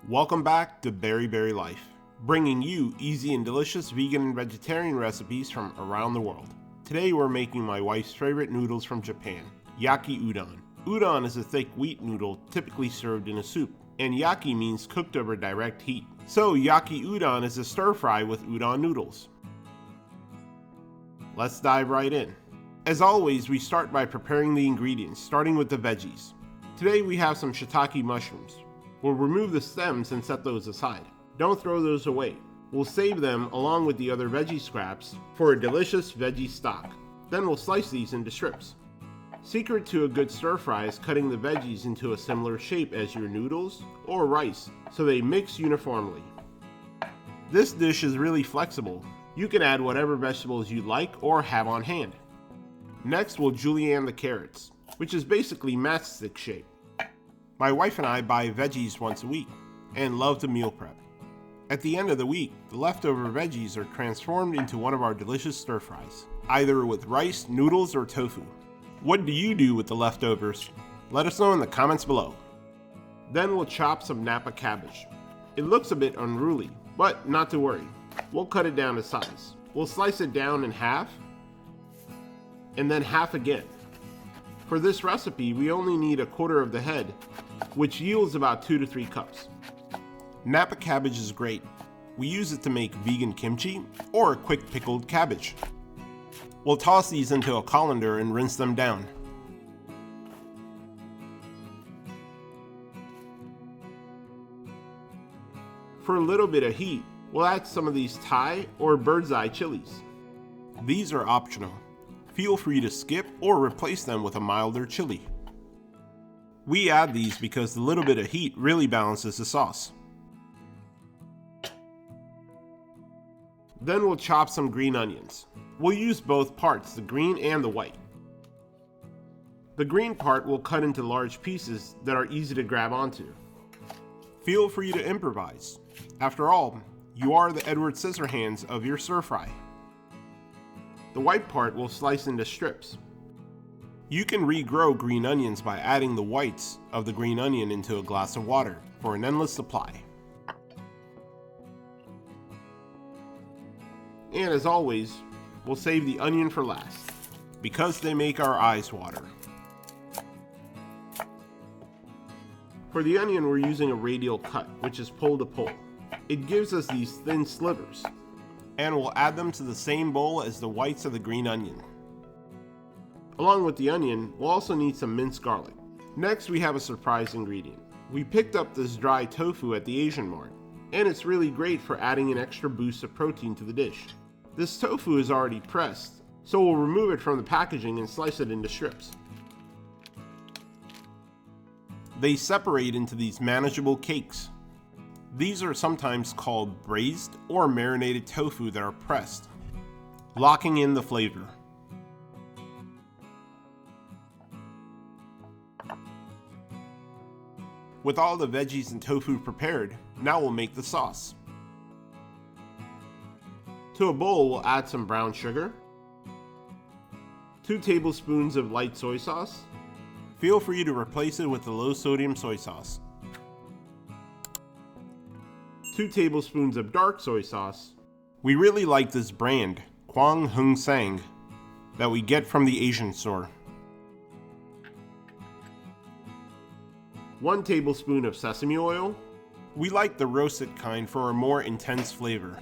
Welcome back to Berry Life, bringing you easy and delicious vegan and vegetarian recipes from around the world. Today we're making my wife's favorite noodles from Japan, Yaki Udon. Udon is a thick wheat noodle typically served in a soup, and yaki means cooked over direct heat. So Yaki Udon is a stir fry with udon noodles. Let's dive right in. As always, we start by preparing the ingredients, starting with the veggies. Today we have some shiitake mushrooms. We'll remove the stems and set those aside. Don't throw those away. We'll save them along with the other veggie scraps for a delicious veggie stock. Then we'll slice these into strips. Secret to a good stir fry is cutting the veggies into a similar shape as your noodles or rice so they mix uniformly. This dish is really flexible. You can add whatever vegetables you like or have on hand. Next, we'll julienne the carrots, which is basically matchstick shape. My wife and I buy veggies once a week and love to meal prep. At the end of the week, the leftover veggies are transformed into one of our delicious stir fries, either with rice, noodles, or tofu. What do you do with the leftovers? Let us know in the comments below. Then we'll chop some Napa cabbage. It looks a bit unruly, but not to worry. We'll cut it down to size. We'll slice it down in half, and then half again. For this recipe, we only need a quarter of the head, which yields about 2 to 3 cups. Napa cabbage is great. We use it to make vegan kimchi or quick pickled cabbage. We'll toss these into a colander and rinse them down. For a little bit of heat, we'll add some of these Thai or bird's eye chilies. These are optional. Feel free to skip or replace them with a milder chili. We add these because the little bit of heat really balances the sauce. Then we'll chop some green onions. We'll use both parts, the green and the white. The green part we'll cut into large pieces that are easy to grab onto. Feel free to improvise. After all, you are the Edward Scissorhands of your stir fry. The white part we'll slice into strips. You can regrow green onions by adding the whites of the green onion into a glass of water for an endless supply. And as always, we'll save the onion for last, because they make our eyes water. For the onion, we're using a radial cut, which is pull to pull. It gives us these thin slivers, and we'll add them to the same bowl as the whites of the green onion. Along with the onion, we'll also need some minced garlic. Next, we have a surprise ingredient. We picked up this dry tofu at the Asian Mart, and it's really great for adding an extra boost of protein to the dish. This tofu is already pressed, so we'll remove it from the packaging and slice it into strips. They separate into these manageable cakes. These are sometimes called braised or marinated tofu that are pressed, locking in the flavor. With all the veggies and tofu prepared, now we'll make the sauce. To a bowl, we'll add some brown sugar, 2 tablespoons of light soy sauce. Feel free to replace it with the low sodium soy sauce. 2 tablespoons of dark soy sauce. We really like this brand, Kwang Hung Sang, that we get from the Asian store. 1 tablespoon of sesame oil. We like the roasted kind for a more intense flavor.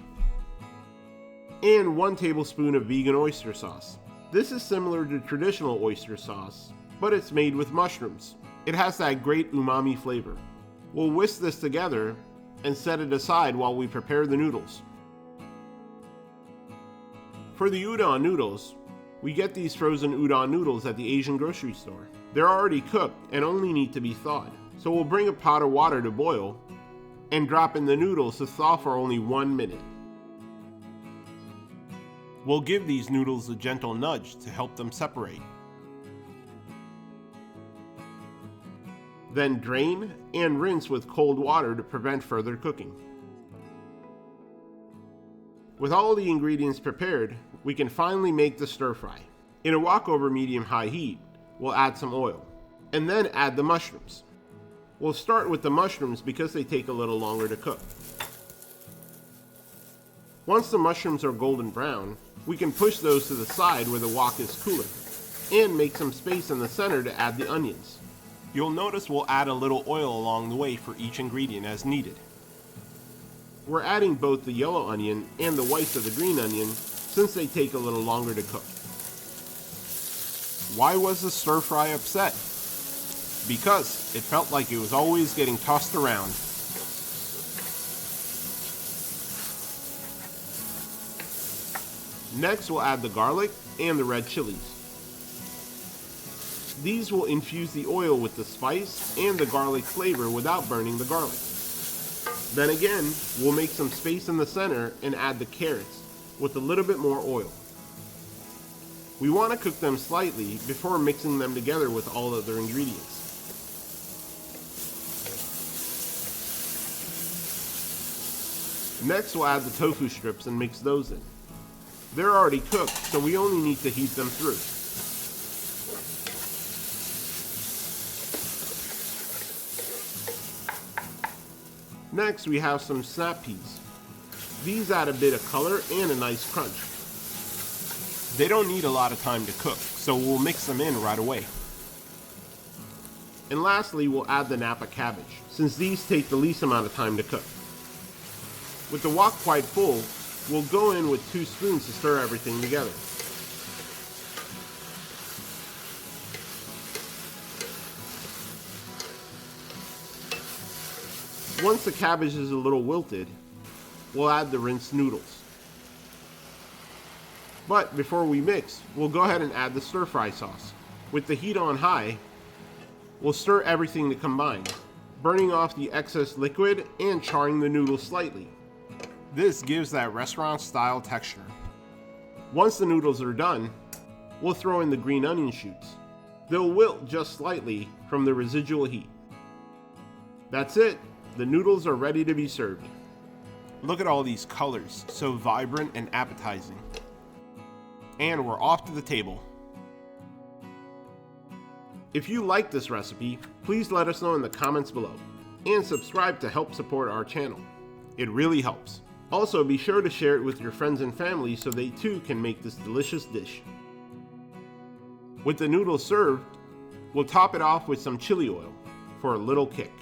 And 1 tablespoon of vegan oyster sauce. This is similar to traditional oyster sauce, but it's made with mushrooms. It has that great umami flavor. We'll whisk this together and set it aside while we prepare the noodles. For the udon noodles, we get these frozen udon noodles at the Asian grocery store. They're already cooked and only need to be thawed. So we'll bring a pot of water to boil and drop in the noodles to thaw for only 1 minute. We'll give these noodles a gentle nudge to help them separate. Then drain and rinse with cold water to prevent further cooking. With all the ingredients prepared, we can finally make the stir fry. In a wok over medium-high heat, we'll add some oil, and then add the mushrooms. We'll start with the mushrooms because they take a little longer to cook. Once the mushrooms are golden brown, we can push those to the side where the wok is cooler, and make some space in the center to add the onions. You'll notice we'll add a little oil along the way for each ingredient as needed. We're adding both the yellow onion and the whites of the green onion since they take a little longer to cook. Why was the stir fry upset? Because it felt like it was always getting tossed around. Next, we'll add the garlic and the red chilies. These will infuse the oil with the spice and the garlic flavor without burning the garlic. Then again, we'll make some space in the center and add the carrots with a little bit more oil. We want to cook them slightly before mixing them together with all other ingredients. Next, we'll add the tofu strips and mix those in. They're already cooked, so we only need to heat them through. Next, we have some snap peas. These add a bit of color and a nice crunch. They don't need a lot of time to cook, so we'll mix them in right away. And lastly, we'll add the Napa cabbage, since these take the least amount of time to cook. With the wok quite full, we'll go in with 2 spoons to stir everything together. Once the cabbage is a little wilted, we'll add the rinsed noodles. But before we mix, we'll go ahead and add the stir fry sauce. With the heat on high, we'll stir everything to combine, burning off the excess liquid and charring the noodles slightly. This gives that restaurant-style texture. Once the noodles are done, we'll throw in the green onion shoots. They'll wilt just slightly from the residual heat. That's it. The noodles are ready to be served. Look at all these colors, so vibrant and appetizing. And we're off to the table. If you like this recipe, please let us know in the comments below, and subscribe to help support our channel. It really helps. Also, be sure to share it with your friends and family so they too can make this delicious dish. With the noodles served, we'll top it off with some chili oil for a little kick.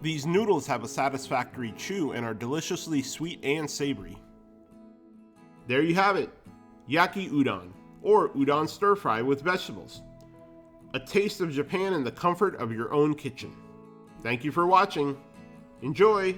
These noodles have a satisfactory chew and are deliciously sweet and savory. There you have it, Yaki Udon, or Udon Stir Fry with vegetables. A taste of Japan in the comfort of your own kitchen. Thank you for watching. Enjoy!